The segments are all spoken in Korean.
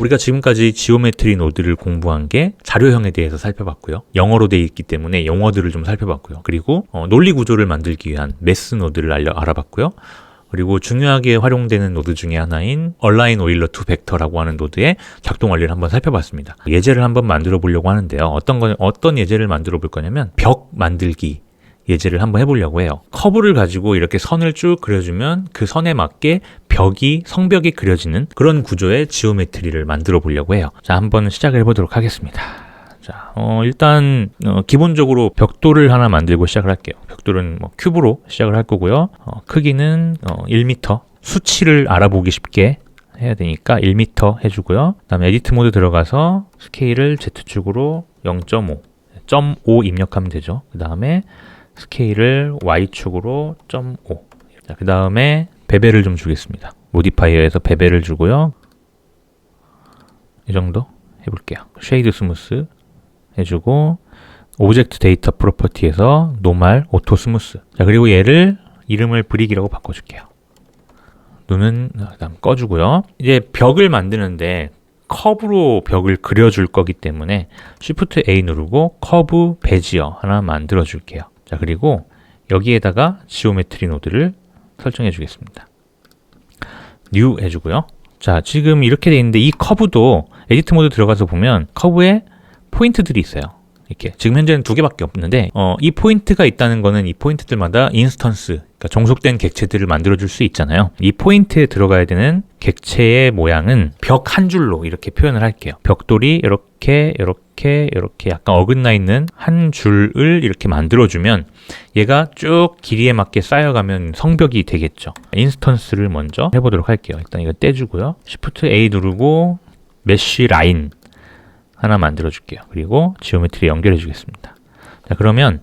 우리가 지금까지 지오메트리 노드를 공부한 게 자료형에 대해서 살펴봤고요. 영어로 되어 있기 때문에 용어들을 좀 살펴봤고요. 그리고 논리 구조를 만들기 위한 메스 노드를 알아봤고요. 그리고 중요하게 활용되는 노드 중에 하나인 얼라인 오일러 투 벡터라고 하는 노드의 작동 원리를 한번 살펴봤습니다. 예제를 한번 만들어 보려고 하는데요. 어떤 예제를 만들어 볼 거냐면 벽 만들기 예제를 한번 해보려고 해요. 커브를 가지고 이렇게 선을 쭉 그려주면 그 선에 맞게 성벽이 그려지는 그런 구조의 지오메트리를 만들어 보려고 해요. 자, 한번 시작을 해보도록 하겠습니다. 자, 일단 기본적으로 벽돌을 하나 만들고 시작을 할게요. 벽돌은 큐브로 시작을 할 거고요. 크기는 1m, 수치를 알아보기 쉽게 해야 되니까 1m 해주고요. 그 다음에 에디트 모드 들어가서 스케일을 Z축으로 0.5 입력하면 되죠. 그 다음에 스케일을 Y축으로 0.5. 자, 그 다음에 베벨을 좀 주겠습니다. 모디파이어에서 베벨을 주고요. 이 정도 해볼게요. 쉐이드 스무스 해주고 오브젝트 데이터 프로퍼티에서 노멀 오토 스무스. 자, 그리고 얘를 이름을 브릭이라고 바꿔줄게요. 눈은 그다음 꺼주고요. 이제 벽을 만드는데 커브로 벽을 그려줄 거기 때문에 Shift A 누르고 커브 베지어 하나 만들어 줄게요. 자, 그리고 여기에다가 지오메트리 노드를 설정해 주겠습니다. 뉴 해주고요. 자, 지금 이렇게 돼 있는데 이 커브도 에디트 모드 들어가서 보면 커브에 포인트들이 있어요. 이렇게 지금 현재는 2개밖에 없는데 이 포인트가 있다는 거는 이 포인트들마다 인스턴스, 그러니까 종속된 객체들을 만들어줄 수 있잖아요. 이 포인트에 들어가야 되는 객체의 모양은 벽 한 줄로 이렇게 표현을 할게요. 벽돌이 이렇게 약간 어긋나 있는 한 줄을 이렇게 만들어주면 얘가 쭉 길이에 맞게 쌓여가면 성벽이 되겠죠. 인스턴스를 먼저 해보도록 할게요. 일단 이거 떼주고요. Shift A 누르고 메쉬 라인 하나 만들어 줄게요. 그리고 지오메트리 연결해 주겠습니다. 자, 그러면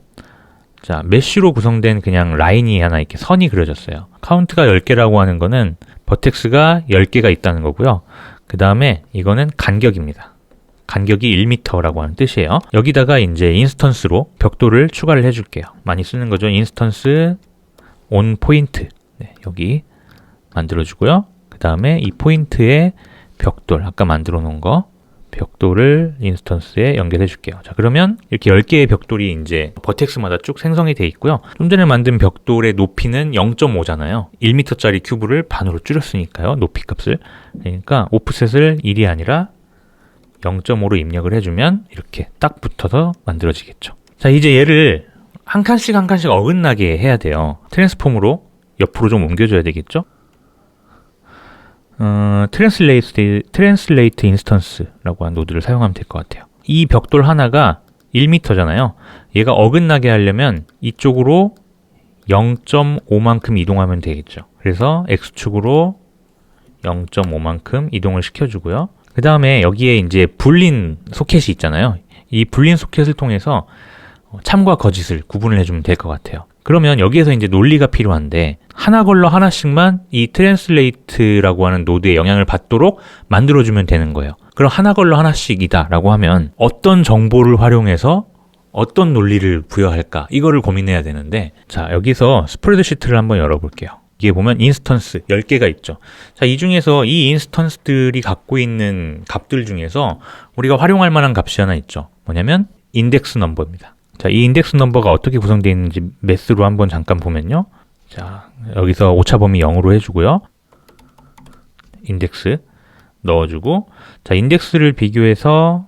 자, 메쉬로 구성된 그냥 라인이 하나 이렇게 선이 그려졌어요. 카운트가 10개라고 하는 거는 버텍스가 10개가 있다는 거고요. 그 다음에 이거는 간격입니다. 간격이 1m라고 하는 뜻이에요. 여기다가 이제 인스턴스로 벽돌을 추가를 해줄게요. 많이 쓰는 거죠. 인스턴스 온 포인트. 네, 여기 만들어주고요. 그 다음에 이 포인트에 벽돌, 아까 만들어 놓은 거, 벽돌을 인스턴스에 연결해 줄게요. 자, 그러면 이렇게 10개의 벽돌이 이제 버텍스마다 쭉 생성이 돼 있고요. 좀 전에 만든 벽돌의 높이는 0.5잖아요. 1m짜리 큐브를 반으로 줄였으니까요. 높이 값을. 그러니까 오프셋을 1이 아니라 0.5로 입력을 해주면 이렇게 딱 붙어서 만들어지겠죠. 자, 이제 얘를 한 칸씩 어긋나게 해야 돼요. 트랜스폼으로 옆으로 좀 옮겨줘야 되겠죠. 트랜슬레이트 인스턴스라고 하는 노드를 사용하면 될 것 같아요. 이 벽돌 하나가 1m잖아요. 얘가 어긋나게 하려면 이쪽으로 0.5만큼 이동하면 되겠죠. 그래서 X축으로 0.5만큼 이동을 시켜주고요. 그 다음에 여기에 이제 불린 소켓이 있잖아요. 이 불린 소켓을 통해서 참과 거짓을 구분을 해주면 될 것 같아요. 그러면 여기에서 이제 논리가 필요한데 하나 걸러 하나씩만 이 트랜슬레이트라고 하는 노드에 영향을 받도록 만들어주면 되는 거예요. 그럼 하나 걸러 하나씩이다 라고 하면 어떤 정보를 활용해서 어떤 논리를 부여할까 이거를 고민해야 되는데, 자, 여기서 스프레드시트를 한번 열어볼게요. 이게 보면 인스턴스 10개가 있죠. 자, 이 중에서 이 인스턴스들이 갖고 있는 값들 중에서 우리가 활용할 만한 값이 하나 있죠. 뭐냐면 인덱스 넘버입니다. 자, 이 인덱스 넘버가 어떻게 구성되어 있는지 매스로 한번 잠깐 보면요. 자, 여기서 오차범위 0으로 해주고요. 인덱스 넣어주고, 자, 인덱스를 비교해서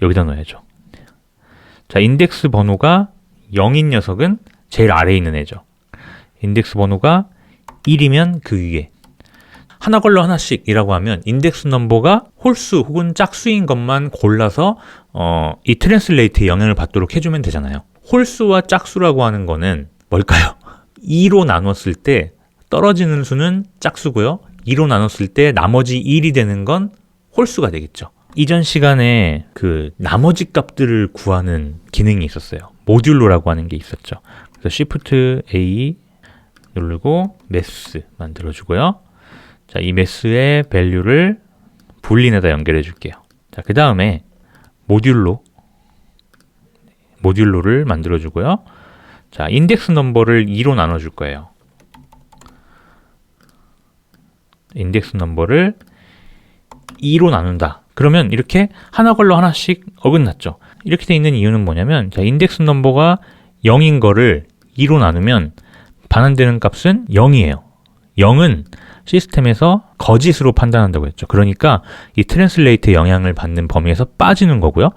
여기다 넣어야죠. 자, 인덱스 번호가 0인 녀석은 제일 아래에 있는 애죠. 인덱스 번호가 1이면 그 위에. 하나 걸러 하나씩이라고 하면 인덱스 넘버가 홀수 혹은 짝수인 것만 골라서 이 트랜슬레이트에 영향을 받도록 해주면 되잖아요. 홀수와 짝수라고 하는 거는 뭘까요? 2로 나눴을 때 떨어지는 수는 짝수고요. 2로 나눴을 때 나머지 1이 되는 건 홀수가 되겠죠. 이전 시간에 그 나머지 값들을 구하는 기능이 있었어요. 모듈로라고 하는 게 있었죠. 그래서 Shift A 누르고 매스 만들어주고요. 자, 이 매스의 밸류를 불린에다 연결해 줄게요. 자, 그 다음에 모듈로를 만들어 주고요. 자, 인덱스 넘버를 2로 나눠 줄 거예요. 인덱스 넘버를 2로 나눈다. 그러면 이렇게 하나 걸러 하나씩 어긋났죠. 이렇게 돼 있는 이유는 뭐냐면, 자, 인덱스 넘버가 0인 거를 2로 나누면 반환되는 값은 0이에요. 0은 시스템에서 거짓으로 판단한다고 했죠. 그러니까 이 트랜슬레이트의 영향을 받는 범위에서 빠지는 거고요.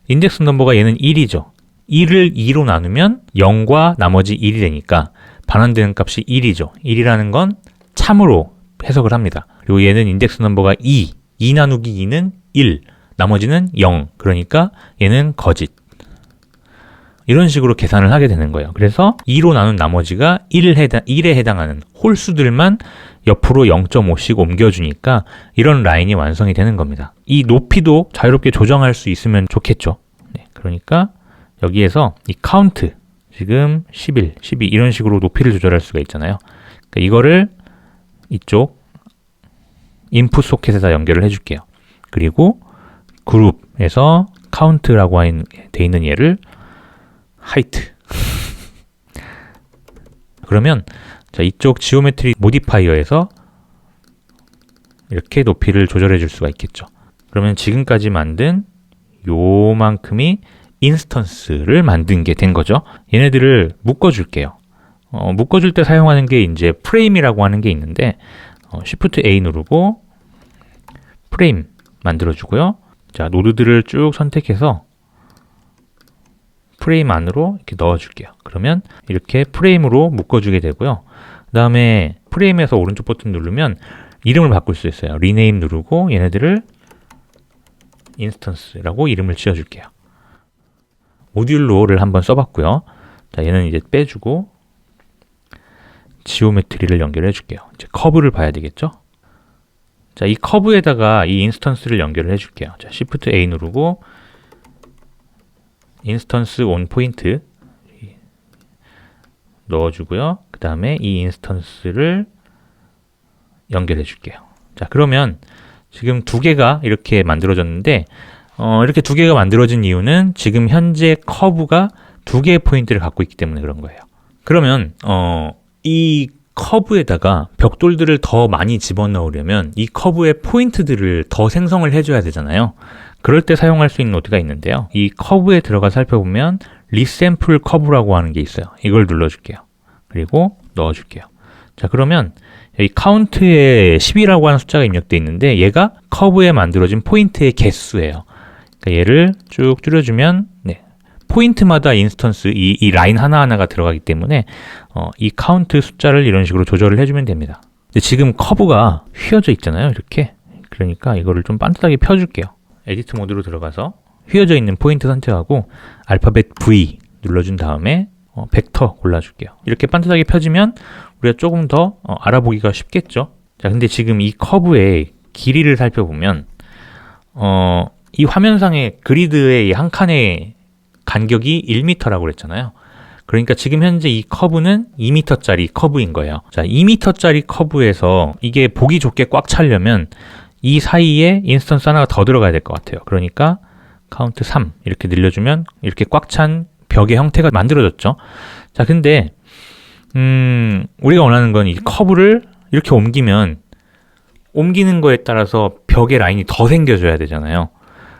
인덱스 넘버가 얘는 1이죠. 1을 2로 나누면 0과 나머지 1이 되니까 반환되는 값이 1이죠. 1이라는 건 참으로 해석을 합니다. 그리고 얘는 인덱스 넘버가 2 나누기 2는 1, 나머지는 0. 그러니까 얘는 거짓. 이런 식으로 계산을 하게 되는 거예요. 그래서 2로 나눈 나머지가 1에 해당하는 홀수들만 옆으로 0.5씩 옮겨주니까 이런 라인이 완성이 되는 겁니다. 이 높이도 자유롭게 조정할 수 있으면 좋겠죠. 네, 그러니까 여기에서 이 카운트, 지금 11, 12 이런 식으로 높이를 조절할 수가 있잖아요. 그러니까 이거를 이쪽 인풋 소켓에다 연결을 해줄게요. 그리고 그룹에서 카운트라고 돼 있는 얘를 하이트. 그러면 자, 이쪽 지오메트리 모디파이어에서 이렇게 높이를 조절해 줄 수가 있겠죠. 그러면 지금까지 만든 요만큼이 인스턴스를 만든 게 된 거죠. 얘네들을 묶어줄게요. 묶어줄 때 사용하는 게 이제 프레임이라고 하는 게 있는데, Shift A 누르고 프레임 만들어주고요. 자, 노드들을 쭉 선택해서 프레임 안으로 이렇게 넣어줄게요. 그러면 이렇게 프레임으로 묶어주게 되고요. 그 다음에 프레임에서 오른쪽 버튼 누르면 이름을 바꿀 수 있어요. 리네임 누르고 얘네들을 인스턴스라고 이름을 지어줄게요. 모듈로를 한번 써봤고요. 자, 얘는 이제 빼주고 지오메트리를 연결해 줄게요. 이제 커브를 봐야 되겠죠? 자, 이 커브에다가 이 인스턴스를 연결을 해줄게요. 자, Shift A 누르고 인스턴스 온 포인트 넣어주고요. 그 다음에 이 인스턴스를 연결해 줄게요. 자, 그러면 지금 두 개가 이렇게 만들어졌는데, 이렇게 두 개가 만들어진 이유는 지금 현재 커브가 두 개의 포인트를 갖고 있기 때문에 그런 거예요. 그러면 이 커브에다가 벽돌들을 더 많이 집어넣으려면 이 커브의 포인트들을 더 생성을 해줘야 되잖아요. 그럴 때 사용할 수 있는 노드가 있는데요. 이 커브에 들어가 살펴보면 리샘플 커브라고 하는 게 있어요. 이걸 눌러줄게요. 그리고 넣어줄게요. 자, 그러면 여기 카운트에 10이라고 하는 숫자가 입력되어 있는데 얘가 커브에 만들어진 포인트의 개수예요. 그러니까 얘를 쭉 줄여주면 네, 포인트마다 인스턴스 이 라인 하나하나가 들어가기 때문에 이 카운트 숫자를 이런 식으로 조절을 해주면 됩니다. 근데 지금 커브가 휘어져 있잖아요. 이렇게. 그러니까 이거를 좀 반듯하게 펴줄게요. 에디트 모드로 들어가서 휘어져 있는 포인트 선택하고 알파벳 V 눌러준 다음에 벡터 골라줄게요. 이렇게 반듯하게 펴지면 우리가 조금 더 알아보기가 쉽겠죠. 자, 근데 지금 이 커브의 길이를 살펴보면 이 화면상의 그리드의 이 한 칸의 간격이 1m라고 그랬잖아요. 그러니까 지금 현재 이 커브는 2m짜리 커브인 거예요. 자, 2m짜리 커브에서 이게 보기 좋게 꽉 차려면 이 사이에 인스턴스 하나가 더 들어가야 될 것 같아요. 그러니까 카운트 3 이렇게 늘려주면 이렇게 꽉 찬 벽의 형태가 만들어졌죠. 자, 근데 우리가 원하는 건 이 커브를 이렇게 옮기는 거에 따라서 벽의 라인이 더 생겨줘야 되잖아요.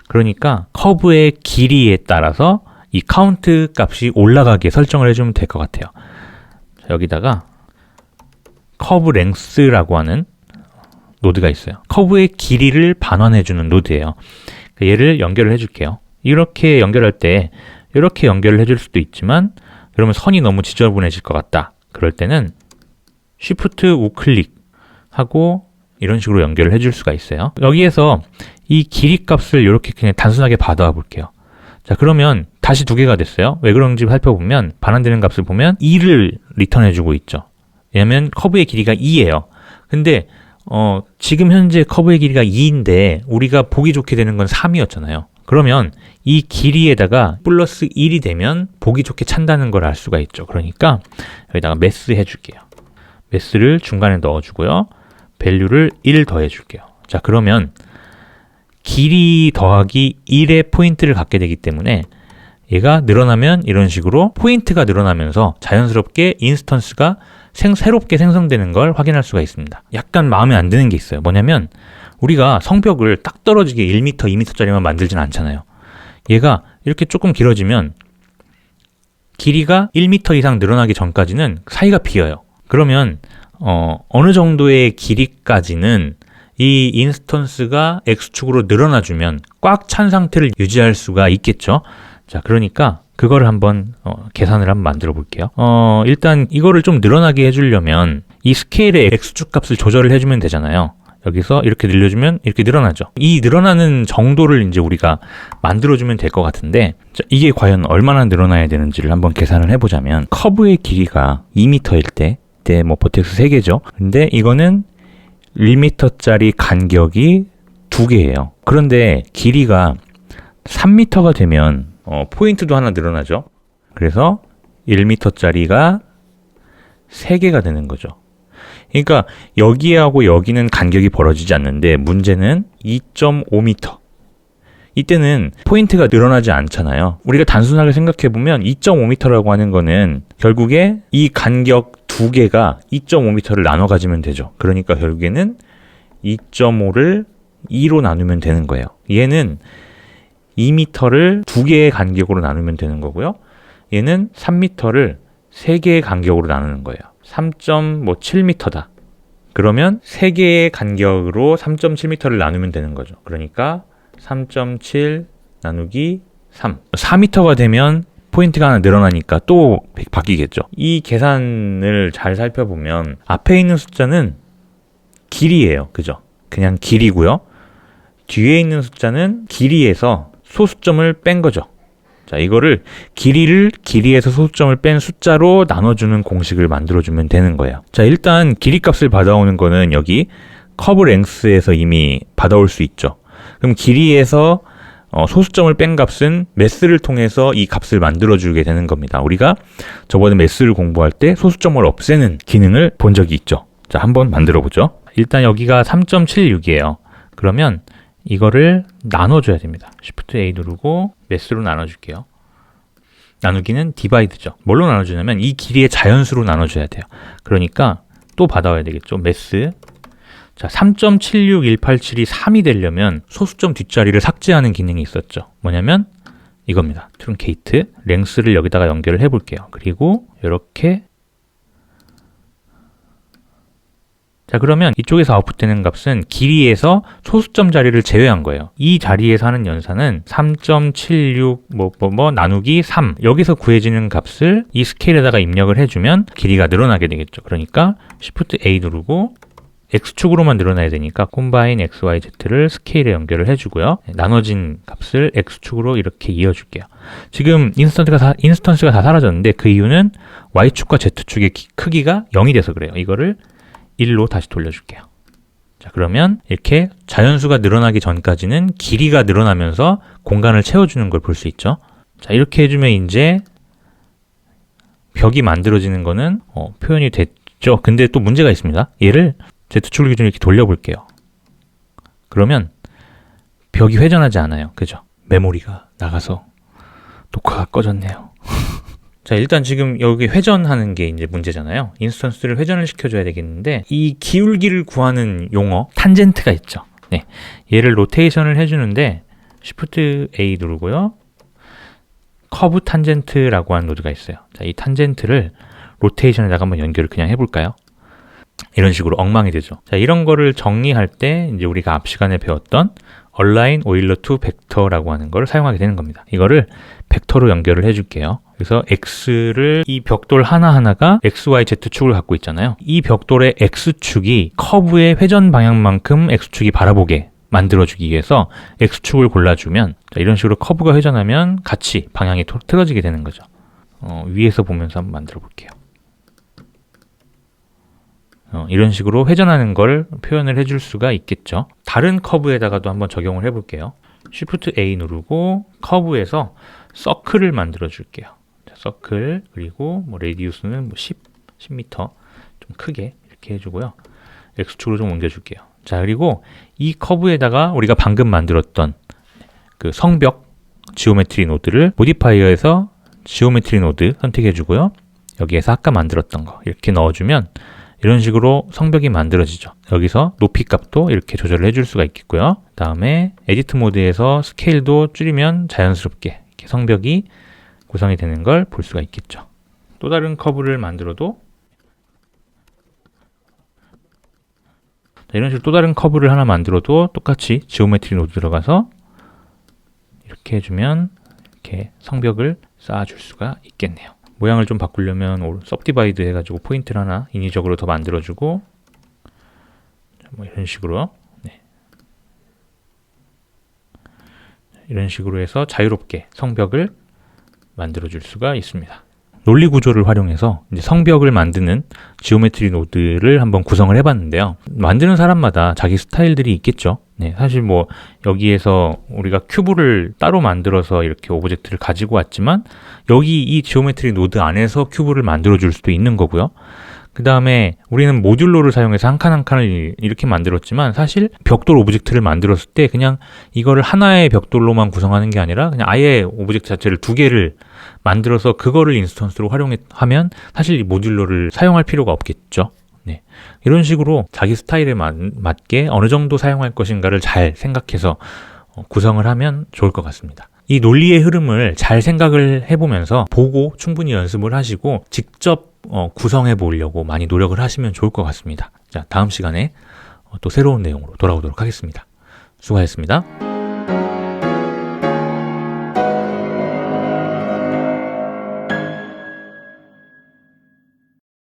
그러니까 커브의 길이에 따라서 이 카운트 값이 올라가게 설정을 해주면 될 것 같아요. 자, 여기다가 커브 랭스라고 하는 노드가 있어요. 커브의 길이를 반환해주는 노드예요. 얘를 연결을 해줄게요. 이렇게 연결할 때 이렇게 연결을 해줄 수도 있지만 그러면 선이 너무 지저분해질 것 같다. 그럴 때는 Shift 우클릭 하고 이런 식으로 연결을 해줄 수가 있어요. 여기에서 이 길이 값을 이렇게 그냥 단순하게 받아와 볼게요. 자, 그러면 다시 두 개가 됐어요. 왜 그런지 살펴보면 반환되는 값을 보면 2를 리턴해주고 있죠. 왜냐면 커브의 길이가 2예요. 근데 지금 현재 커브의 길이가 2인데 우리가 보기 좋게 되는 건 3이었잖아요. 그러면 이 길이에다가 플러스 1이 되면 보기 좋게 찬다는 걸 알 수가 있죠. 그러니까 여기다가 매스 해줄게요. 매스를 중간에 넣어주고요. 밸류를 1 더해줄게요. 자, 그러면 길이 더하기 1의 포인트를 갖게 되기 때문에 얘가 늘어나면 이런 식으로 포인트가 늘어나면서 자연스럽게 인스턴스가 새롭게 생성되는 걸 확인할 수가 있습니다. 약간 마음에 안 드는 게 있어요. 뭐냐면 우리가 성벽을 딱 떨어지게 1m, 2m짜리만 만들진 않잖아요. 얘가 이렇게 조금 길어지면 길이가 1m 이상 늘어나기 전까지는 사이가 비어요. 그러면 어느 정도의 길이까지는 이 인스턴스가 X축으로 늘어나주면 꽉 찬 상태를 유지할 수가 있겠죠. 자, 그러니까 그거를 한번 계산을 한번 만들어 볼게요. 일단 이거를 좀 늘어나게 해주려면 이 스케일의 X축 값을 조절을 해주면 되잖아요. 여기서 이렇게 늘려주면 이렇게 늘어나죠. 이 늘어나는 정도를 이제 우리가 만들어주면 될 것 같은데, 자, 이게 과연 얼마나 늘어나야 되는지를 한번 계산을 해보자면, 커브의 길이가 2m일 때, 뭐 버텍스 3개죠. 근데 이거는 1m짜리 간격이 2개예요. 그런데 길이가 3m가 되면 포인트도 하나 늘어나죠. 그래서 1m짜리가 3개가 되는 거죠. 그러니까 여기하고 여기는 간격이 벌어지지 않는데 문제는 2.5m. 이때는 포인트가 늘어나지 않잖아요. 우리가 단순하게 생각해보면 2.5m라고 하는 거는 결국에 이 간격 2개가 2.5m를 나눠 가지면 되죠. 그러니까 결국에는 2.5를 2로 나누면 되는 거예요. 얘는 2m를 2개의 간격으로 나누면 되는 거고요. 얘는 3m를 3개의 간격으로 나누는 거예요. 3.7m다. 그러면 3개의 간격으로 3.7m를 나누면 되는 거죠. 그러니까 3.7 나누기 3. 4m가 되면 포인트가 하나 늘어나니까 또 바뀌겠죠. 이 계산을 잘 살펴보면 앞에 있는 숫자는 길이에요. 그죠? 그냥 길이고요. 뒤에 있는 숫자는 길이에서 소수점을 뺀 거죠. 자, 이거를 길이에서 소수점을 뺀 숫자로 나눠주는 공식을 만들어주면 되는 거예요. 자, 일단 길이 값을 받아오는 거는 여기 커브 랭스에서 이미 받아올 수 있죠. 그럼 길이에서 소수점을 뺀 값은 매스를 통해서 이 값을 만들어주게 되는 겁니다. 우리가 저번에 매스를 공부할 때 소수점을 없애는 기능을 본 적이 있죠. 자, 한번 만들어 보죠. 일단 여기가 3.76이에요. 그러면 이거를 나눠줘야 됩니다. Shift A 누르고 매스로 나눠줄게요. 나누기는 디바이드죠. 뭘로 나눠주냐면 이 길이의 자연수로 나눠줘야 돼요. 그러니까 또 받아와야 되겠죠. 매스. 자, 3.76187이 3이 되려면 소수점 뒷자리를 삭제하는 기능이 있었죠. 뭐냐면 이겁니다. 트룬케이트. 랭스를 여기다가 연결을 해볼게요. 그리고 이렇게. 자, 그러면 이쪽에서 아웃풋되는 값은 길이에서 소수점 자리를 제외한 거예요. 이 자리에서 하는 연산은 3.76 나누기 3. 여기서 구해지는 값을 이 스케일에다가 입력을 해주면 길이가 늘어나게 되겠죠. 그러니까 Shift A 누르고 X축으로만 늘어나야 되니까 콤바인 XYZ를 스케일에 연결을 해주고요. 나눠진 값을 X축으로 이렇게 이어줄게요. 지금 인스턴스가 다 사라졌는데 그 이유는 Y축과 Z축의 크기가 0이 돼서 그래요. 이거를 1로 다시 돌려줄게요. 자, 그러면 이렇게 자연수가 늘어나기 전까지는 길이가 늘어나면서 공간을 채워주는 걸 볼 수 있죠. 자, 이렇게 해주면 이제 벽이 만들어지는 거는 표현이 됐죠. 근데 또 문제가 있습니다. 얘를 Z축을 기준으로 이렇게 돌려볼게요. 그러면 벽이 회전하지 않아요. 그죠? 메모리가 나가서 녹화가 꺼졌네요. 자, 일단 지금 여기 회전하는 게 이제 문제잖아요. 인스턴스를 회전을 시켜줘야 되겠는데 이 기울기를 구하는 용어 탄젠트가 있죠. 네, 얘를 로테이션을 해주는데 Shift A 누르고요. 커브 탄젠트라고 하는 노드가 있어요. 자, 이 탄젠트를 로테이션에다가 한번 연결을 그냥 해볼까요? 이런 식으로 엉망이 되죠. 자, 이런 거를 정리할 때 이제 우리가 앞 시간에 배웠던 Align Euler to Vector라고 하는 걸 사용하게 되는 겁니다. 이거를 벡터로 연결을 해줄게요. 그래서 X를 이 벽돌 하나하나가 XYZ축을 갖고 있잖아요. 이 벽돌의 X축이 커브의 회전 방향만큼 X축이 바라보게 만들어주기 위해서 X축을 골라주면 자, 이런 식으로 커브가 회전하면 같이 방향이 틀어지게 되는 거죠. 위에서 보면서 한번 만들어 볼게요. 이런 식으로 회전하는 걸 표현을 해줄 수가 있겠죠. 다른 커브에다가도 한번 적용을 해볼게요. Shift A 누르고 커브에서 서클을 만들어 줄게요. 자, 서클 그리고 레디우스는 10m 좀 크게 이렇게 해주고요. X축으로 좀 옮겨줄게요. 자, 그리고 이 커브에다가 우리가 방금 만들었던 그 성벽 지오메트리 노드를 모디파이어에서 지오메트리 노드 선택해주고요. 여기에서 아까 만들었던 거 이렇게 넣어주면 이런 식으로 성벽이 만들어지죠. 여기서 높이 값도 이렇게 조절을 해줄 수가 있겠고요. 그 다음에 에디트 모드에서 스케일도 줄이면 자연스럽게 이렇게 성벽이 구성이 되는 걸 볼 수가 있겠죠. 또 다른 커브를 만들어도 이런 식으로 또 다른 커브를 하나 만들어도 똑같이 지오메트리 노드 들어가서 이렇게 해주면 이렇게 성벽을 쌓아줄 수가 있겠네요. 모양을 좀 바꾸려면 서브디바이드 해가지고 포인트를 하나 인위적으로 더 만들어주고 뭐 이런 식으로 이런 식으로 해서 자유롭게 성벽을 만들어줄 수가 있습니다. 논리 구조를 활용해서 이제 성벽을 만드는 지오메트리 노드를 한번 구성을 해봤는데요. 만드는 사람마다 자기 스타일들이 있겠죠. 사실 뭐 여기에서 우리가 큐브를 따로 만들어서 이렇게 오브젝트를 가지고 왔지만 여기 이 지오메트리 노드 안에서 큐브를 만들어 줄 수도 있는 거고요. 그 다음에 우리는 모듈러를 사용해서 한 칸 한 칸을 이렇게 만들었지만 사실 벽돌 오브젝트를 만들었을 때 그냥 이거를 하나의 벽돌로만 구성하는 게 아니라 그냥 아예 오브젝트 자체를 두 개를 만들어서 그거를 인스턴스로 활용하면 사실 이 모듈러를 사용할 필요가 없겠죠. 이런 식으로 자기 스타일에 맞게 어느 정도 사용할 것인가를 잘 생각해서 구성을 하면 좋을 것 같습니다. 이 논리의 흐름을 잘 생각을 해보면서 보고 충분히 연습을 하시고 직접 구성해 보려고 많이 노력을 하시면 좋을 것 같습니다. 자, 다음 시간에 또 새로운 내용으로 돌아오도록 하겠습니다. 수고하셨습니다.